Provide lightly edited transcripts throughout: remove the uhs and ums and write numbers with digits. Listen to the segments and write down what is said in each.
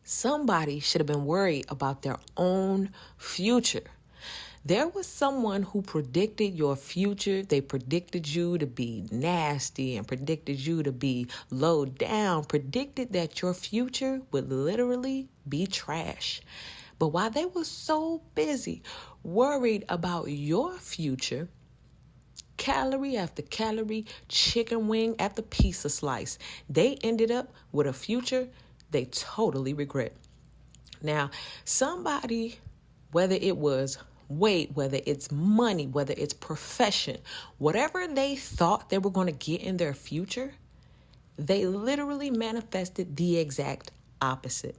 Somebody should have been worried about their own future. There was someone who predicted your future. They predicted you to be nasty and predicted you to be low down, predicted that your future would literally be trash. But while they were so busy worried about your future, calorie after calorie, chicken wing after pizza slice, they ended up with a future they totally regret. Now, somebody, whether it was weight, whether it's money, whether it's profession, whatever they thought they were going to get in their future, they literally manifested the exact opposite.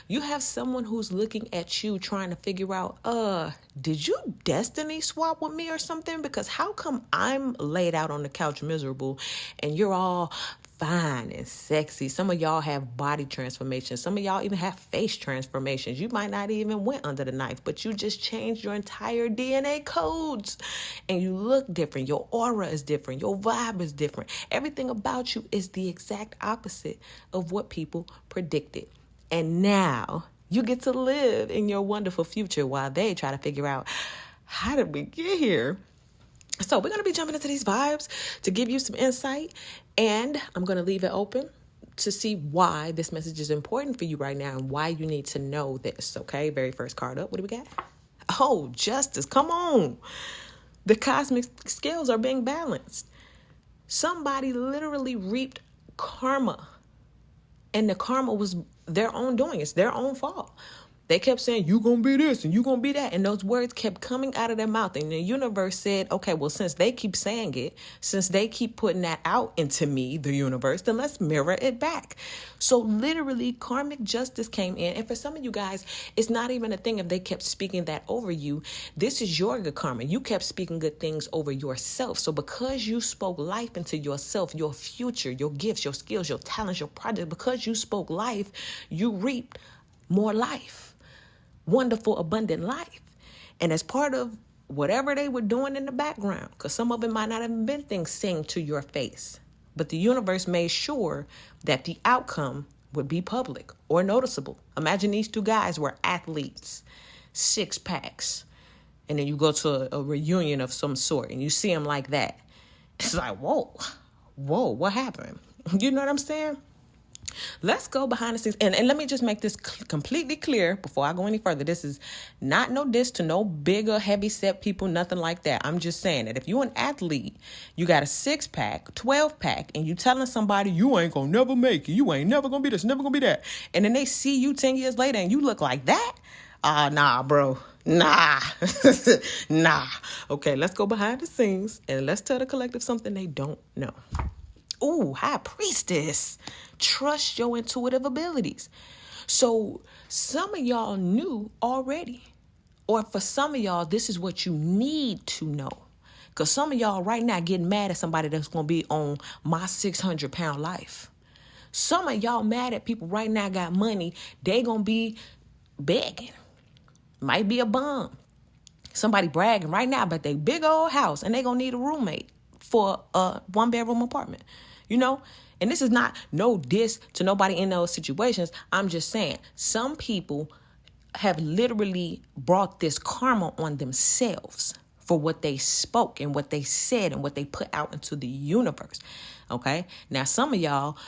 You have someone who's looking at you trying to figure out, did you destiny swap with me or something? Because how come I'm laid out on the couch miserable and you're all fine and sexy? Some of y'all have body transformations. Some of y'all even have face transformations. You might not even went under the knife, but you just changed your entire DNA codes and you look different. Your aura is different. Your vibe is different. Everything about you is the exact opposite of what people predicted. And now you get to live in your wonderful future while they try to figure out, how did we get here? So we're going to be jumping into these vibes to give you some insight. And I'm going to leave it open to see why this message is important for you right now and why you need to know this. Okay, very first card up. What do we got? Oh, justice. Come on. The cosmic scales are being balanced. Somebody literally reaped karma. And the karma was their own doing. It's their own fault. They kept saying, you gonna be this and you gonna be that. And those words kept coming out of their mouth. And the universe said, okay, well, since they keep saying it, since they keep putting that out into me, the universe, then let's mirror it back. So literally karmic justice came in. And for some of you guys, it's not even a thing if they kept speaking that over you. This is your good karma. You kept speaking good things over yourself. So because you spoke life into yourself, your future, your gifts, your skills, your talents, your projects, because you spoke life, you reaped more life. Wonderful, abundant life. And as part of whatever they were doing in the background, because some of it might not have been things saying to your face, but the universe made sure that the outcome would be public or noticeable. Imagine these two guys were athletes, 6 packs, and then you go to a reunion of some sort and you see them like that. It's like, whoa, what happened? You know what I'm saying? Let's go behind the scenes. And let me just make this completely clear before I go any further. This is not no diss to no bigger, heavy set people, nothing like that. I'm just saying that if you're an athlete, you got a 6-pack, 12-pack, and you telling somebody you ain't gonna never make it, you ain't never gonna be this, never gonna be that, and then they see you 10 years later and you look like that, nah, bro. Nah. Nah. Okay, let's go behind the scenes and let's tell the collective something they don't know. Ooh, high priestess. Trust your intuitive abilities. So some of y'all knew already. Or for some of y'all, this is what you need to know. Because some of y'all right now getting mad at somebody that's going to be on my 600-pound life. Some of y'all mad at people right now got money. They going to be begging. Might be a bum. Somebody bragging right now about their big old house and they going to need a roommate for a 1-bedroom apartment. You know, and this is not no diss to nobody in those situations. I'm just saying some people have literally brought this karma on themselves for what they spoke and what they said and what they put out into the universe. Okay. Now, some of y'all,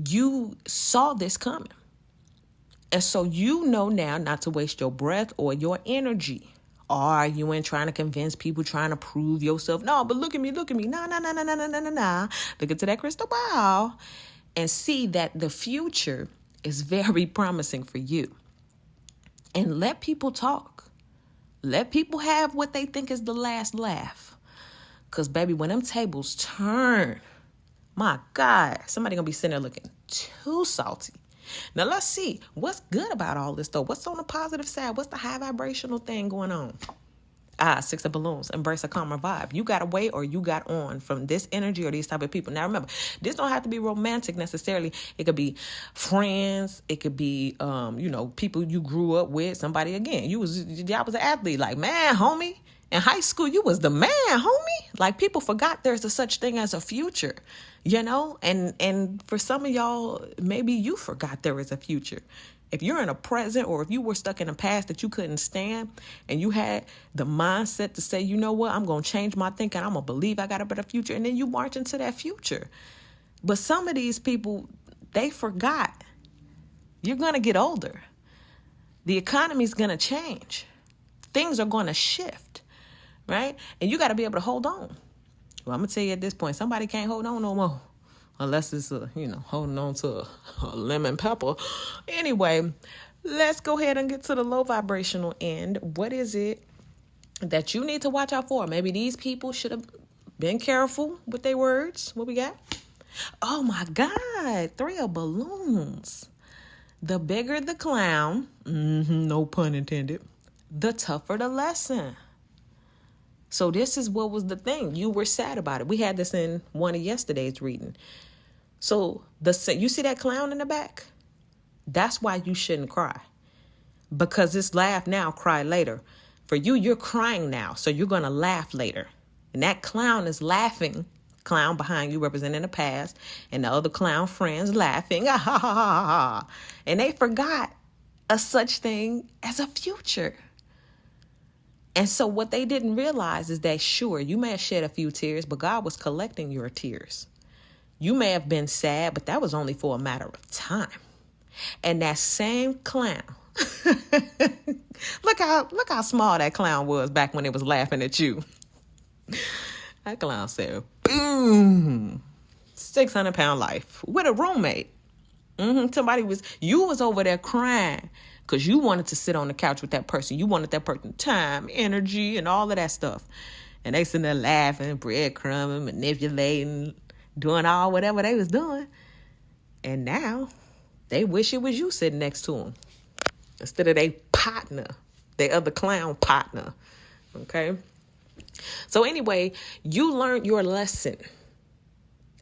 you saw this coming. And so you know now not to waste your breath or your energy arguing, trying to convince people, trying to prove yourself. No, but look at me. Nah. Look into that crystal ball and see that the future is very promising for you. And let people talk. Let people have what they think is the last laugh. Because, baby, when them tables turn, my God, somebody going to be sitting there looking too salty. Now, let's see what's good about all this, though. What's on the positive side? What's the high vibrational thing going on? 6 of balloons. Embrace a calmer vibe. You got away or you got on from this energy or these type of people. Now, remember, this don't have to be romantic necessarily. It could be friends. It could be, people you grew up with. Somebody, again, y'all was an athlete. Like, man, homie, In high school, you was the man, homie. Like, people forgot there's a such thing as a future, And for some of y'all, maybe you forgot there is a future. If you're in a present, or if you were stuck in a past that you couldn't stand, and you had the mindset to say, you know what, I'm going to change my thinking. I'm going to believe I got a better future. And then you march into that future. But some of these people, they forgot. You're going to get older. The economy's going to change. Things are going to shift, right? And you got to be able to hold on. Well, I'm going to tell you at this point, somebody can't hold on no more. Unless it's, holding on to a lemon pepper. Anyway, let's go ahead and get to the low vibrational end. What is it that you need to watch out for? Maybe these people should have been careful with their words. What we got? Oh, my God. 3 of balloons. The bigger the clown, no pun intended, the tougher the lesson. So this is what was the thing. You were sad about it. We had this in one of yesterday's reading. So you see that clown in the back? That's why you shouldn't cry. Because it's laugh now, cry later. For you, you're crying now, so you're going to laugh later. And that clown is laughing. Clown behind you representing the past, and the other clown friends laughing. Ah, ha, ha, ha, ha. And they forgot a such thing as a future. And so what they didn't realize is that, sure, you may have shed a few tears, but God was collecting your tears. You may have been sad, but that was only for a matter of time. And that same clown, look how small that clown was back when it was laughing at you. That clown said, boom, 600-pound life with a roommate. You was over there crying because you wanted to sit on the couch with that person. You wanted that person time, energy, and all of that stuff. And they sitting there laughing, breadcrumbing, manipulating, doing all whatever they was doing. And now they wish it was you sitting next to them instead of their partner, their other clown partner. Okay? So anyway, you learned your lesson.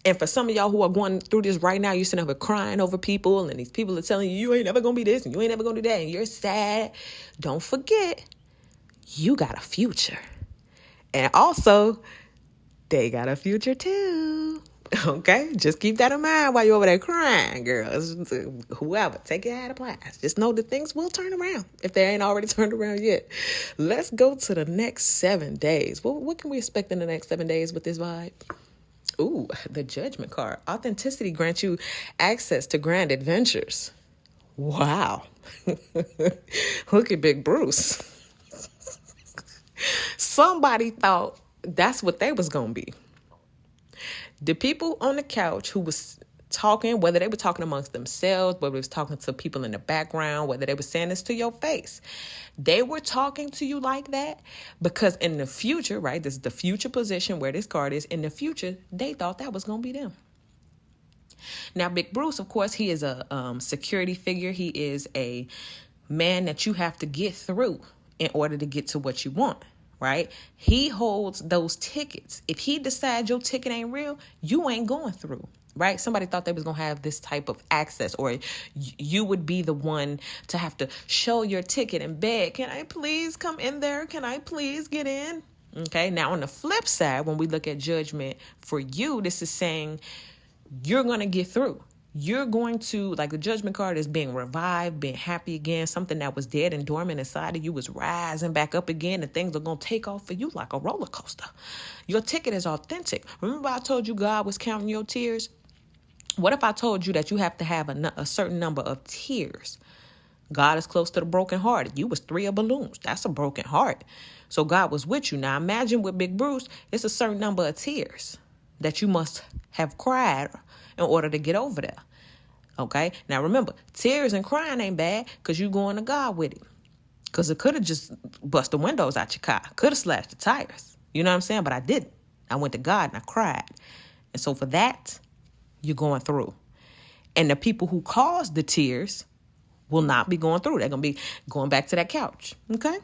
And for some of y'all who are going through this right now, you're sitting up crying over people, and these people are telling you ain't never going to be this and you ain't never going to do that, and you're sad. Don't forget, you got a future. And also, they got a future too. Okay? Just keep that in mind while you're over there crying, girls. Whoever, take it out of class. Just know that things will turn around if they ain't already turned around yet. Let's go to the next 7 days. What can we expect in the next 7 days with this vibe? Ooh, the Judgment card. Authenticity grants you access to grand adventures. Wow. Look at Big Bruce. Somebody thought that's what they was going to be. The people on the couch who was talking, whether they were talking amongst themselves, whether they was talking to people in the background, whether they were saying this to your face, they were talking to you like that because in the future, right, this is the future position where this card is, in the future, they thought that was going to be them. Now, Big Bruce, of course, he is a security figure. He is a man that you have to get through in order to get to what you want. Right? He holds those tickets. If he decides your ticket ain't real, you ain't going through. Right? Somebody thought they was going to have this type of access, or you would be the one to have to show your ticket and beg, can I please come in there? Can I please get in? Okay. Now, on the flip side, when we look at Judgment for you, this is saying you're going to get through. You're going to, like the Judgment card is being revived, being happy again. Something that was dead and dormant inside of you was rising back up again, and things are going to take off for you like a roller coaster. Your ticket is authentic. Remember I told you God was counting your tears? What if I told you that you have to have a certain number of tears? God is close to the brokenhearted. You was 3 of balloons. That's a broken heart. So God was with you. Now imagine with Big Bruce, it's a certain number of tears that you must have cried in order to get over there. Okay? Now remember, tears and crying ain't bad because you going to God with it. Because it could have just bust the windows out your car. Could have slashed the tires. You know what I'm saying? But I didn't. I went to God and I cried. And so for that, you're going through. And the people who caused the tears will not be going through. They're going to be going back to that couch. Okay?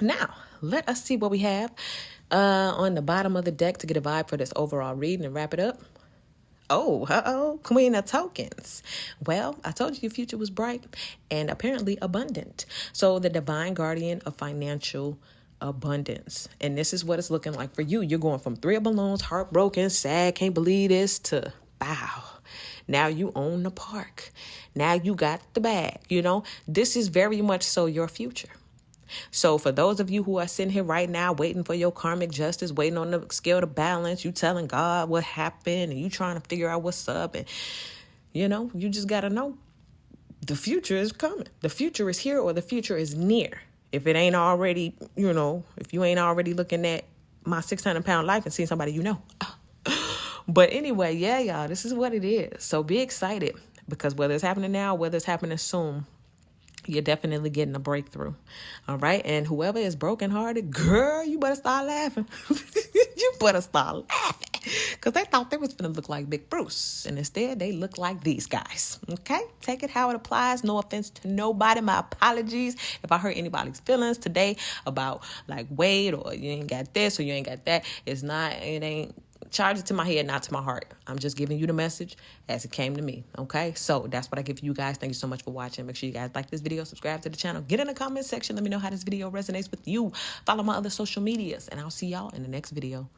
Now, let us see what we have on the bottom of the deck to get a vibe for this overall reading and wrap it up. Oh, Queen of Tokens. Well, I told you your future was bright and apparently abundant. So the divine guardian of financial abundance. And this is what it's looking like for you. You're going from 3 of balloons, heartbroken, sad, can't believe this, to wow. Now you own the park. Now you got the bag. This is very much so your future. So for those of you who are sitting here right now waiting for your karmic justice, waiting on the scale to balance, you telling God what happened and you trying to figure out what's up, and you just got to know the future is coming. The future is here, or the future is near. If it ain't already, if you ain't already looking at my 600-pound life and seeing somebody But anyway, yeah, y'all, this is what it is. So be excited, because whether it's happening now, whether it's happening soon, you're definitely getting a breakthrough. All right. And whoever is brokenhearted, girl, you better start laughing. You better start laughing. Because they thought they was going to look like Big Bruce. And instead, they look like these guys. Okay. Take it how it applies. No offense to nobody. My apologies if I hurt anybody's feelings today about like weight, or you ain't got this or you ain't got that. It ain't. Charge it to my head, not to my heart. I'm just giving you the message as it came to me. Okay. So that's what I give you guys. Thank you so much for watching. Make sure you guys like this video, subscribe to the channel, get in the comment section. Let me know how this video resonates with you. Follow my other social medias, and I'll see y'all in the next video.